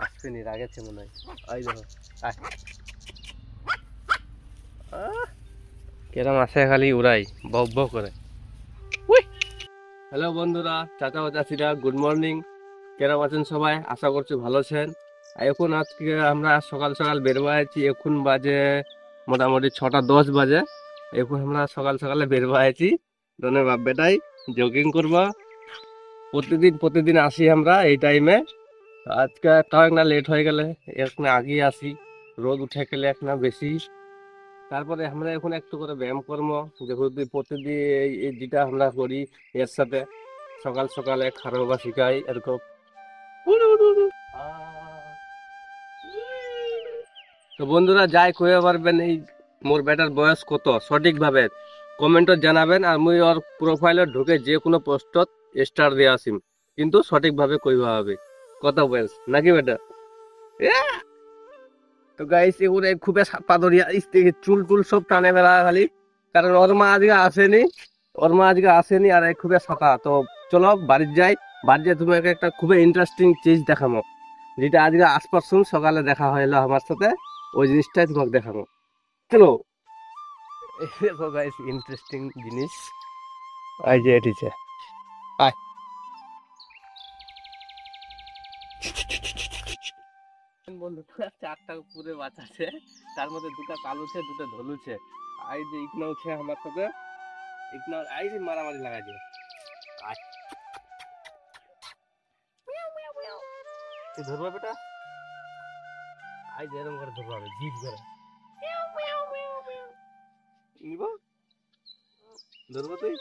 আসছেনি রাগেছে মনে হয়। ওই দেখো কেরম আসে খালি উড়াই বক বক করে। হ্যালো বন্ধুরা, চাচা ও চাচিরা, গুড মর্নিং। কেরম আছেন সবাই? আশা করছি ভালো আছেন। এখন আজকে আমরা সকাল সকাল বেরোয় আছি। এখন বাজে মোটামুটি 6টা 10 বাজে। এখন আমরা সকাল সকালে বেরোয় আছি দোনে বাপ বেটাই জগিং করবো। প্রতিদিন আসি আমরা এই টাইমে। আজকে তাও একটা লেট হয়ে গেলে এখন আগে আসি। রোদ উঠে গেলে এখন বেশি। তারপরে আমরা এখন একটু করে ব্যায়াম কর্ম যেহেতু প্রতিদিন যেটা আমরা করি এর সাথে সকাল সকালে খারো বা শিখাই এরকম। তো বন্ধুরা যাই কয়ে পারবেন এই মোর বেটার বয়স কত সঠিকভাবে কমেন্টত জানাবেন। আর মুই ওর প্রোফাইলত ঢুকে যে কোনো পোস্টত স্টার দিয়ে আসিম, কিন্তু সঠিকভাবে কইবা হবে। কত বয়স নাকি বেটা? তো গাইস এগুলো খুবই পাদরিয়া চুল টুল সব টানে বেড়া খালি, কারণ ওর মা আজকে আসেনি আর খুবই সাতা। তো চলো বাড়ির যাই। বাড়িতে তোমাকে একটা খুবই ইন্টারেস্টিং চিজ দেখাবো, যেটা আজকে আসপারছুন সকালে দেখা হইলো আমার সাথে। ওই জিনিসটাই তোমাকে দেখাবো, চলো। এই দেখো গাইস ইন্টারেস্টিং জিনিস, এই যে এটিছে। আয় বন্ধু, 4টা পুরে বাঁচাছে, তার মধ্যে 2টা কালোছে 2টা ধলুছে। এই যে ইকনা উঠে আমার সাথে, ইকনা এই যে মারামারি লাগাই দিয়ে। আয় তুই ধরবা বেটা, আই যে এরকম করে ধরবা হবে জিদ করে নিব, ধরবা তুই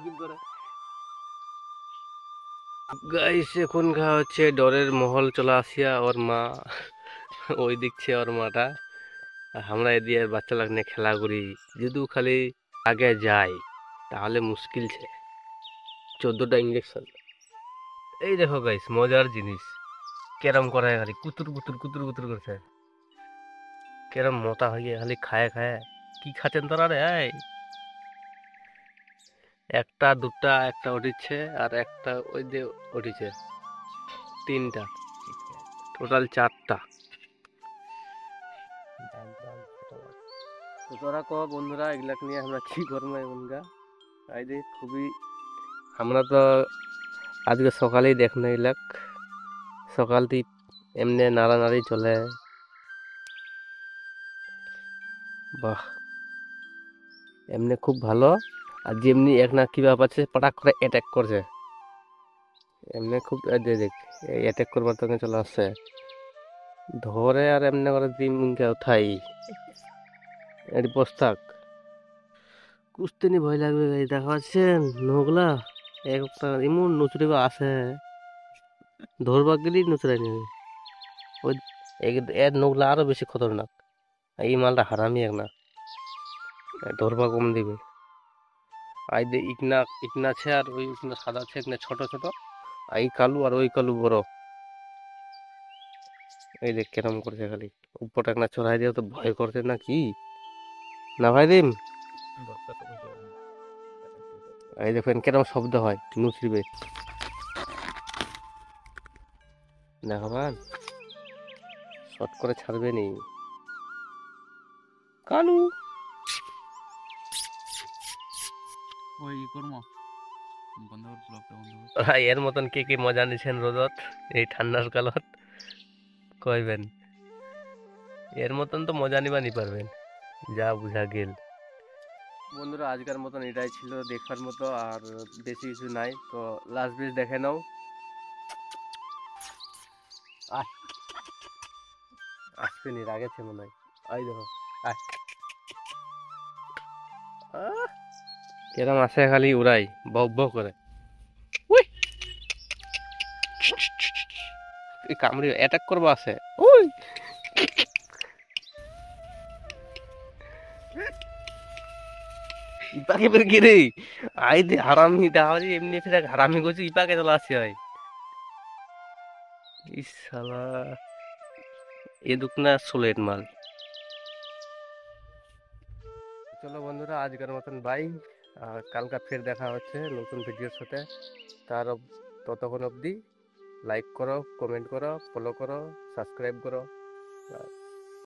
জিদ করে। গাইস এখন খাওয়া হচ্ছে ডরের মহল চলে আসিয়া ওর মা ওই দিকছে ওর মাটা। আর আমরা এদিকে বাচ্চা লাগ নিয়ে খেলা করি। যদি খালি আগে যাই তাহলে মুশকিল ছে। 14টা ইঞ্জেকশন। এই দেখো গাইস মজার জিনিস, কেরম করে খালি কুতুর কুতুর কুতুর কুতুর করছে। কেরম মোটা হয়ে খালি খায় খায়। কি খাচ্ছেন তোরা রে? এই একটা দুটা একটা উঠিছে আর একটা ওই যে উঠিছে 3টা, টোটাল 4টা। তো তোরা কো বন্ধুরা এগুলা নিয়ে আমরা কি করবো এখনকা? এই যে খুবই আমরা তো আজকে সকালেই দেখনা এলাক, সকালটি এমনি নাড়ানাড়ি চলে। বাহ, এমনি খুব ভালো। আর যেমনি এক না কি ব্যাপার আছে পটাক করে অ্যাটাক করছে এমনি খুব। দেখ এই অ্যাটাক করবার তখন চলে আসছে ধরে আর এমনি করে দিনকে উঠাই এর পোস্তাক কুস্তিনি ভয় লাগবে। এই দেখা পাচ্ছেন নগলা একটা এমন নচুরি আছে, ধরবার গেলেই নচুরাই নেবে। ওই এর নগলা আরো বেশি খতরনাক। এই মালটা হারামি এক না, ধরবা কম দিবে। আই দে ইকনা ইকনা আছে আর ওই ইকনা সাদা আছে, ইকনা ছোট ছোট। এই কালু আর ওই কালু বড়। এই দেখ কেরম করছে খালি উপরটা একটা চড়াই দিয়ে তো ভয় করছে না কি না ভাই দিম। এই দেখেন কেরম শব্দ হয় নুচড়িবে, দেখাবান শর্ট করে ছাড়বে নি কালু। ওই কর্ম বন্ধ কর, ব্লগটা বন্ধ কর। এর মতন কে কে মজা নিছেন রোদত এই ঠান্ডার কালত কইবেন? এর মতন তো মজা নিবা নি পারবেন, যা বুঝা গেল। বন্ধুরা আজকের মতন এটাই ছিল দেখার মতো, আর বেশি কিছু নাই। তো লাস্ট বিচ দেখে নাও। আসছেনি রাগেছে মনে হয়। ওই দেখো কেরম আসে খালি উড়াই বক বক করে। কামড়ি অ্যাটাক করবো আছে। ওই ইপাকে বের কি রে? আই দে হারামি দাওয়ারি এমনি ফিরে হারামি করছি ইপাকে চলে আসছে হয়। ইস শালা এ দুক না সোলেট মাল। চলো বন্ধুরা আজকের মতন বাই। আর কালকা ফের দেখা হচ্ছে নতুন ভিডিওর সাথে। তার ততক্ষণ অবধি লাইক করো, কমেন্ট করো, ফলো করো, সাবস্ক্রাইব করো।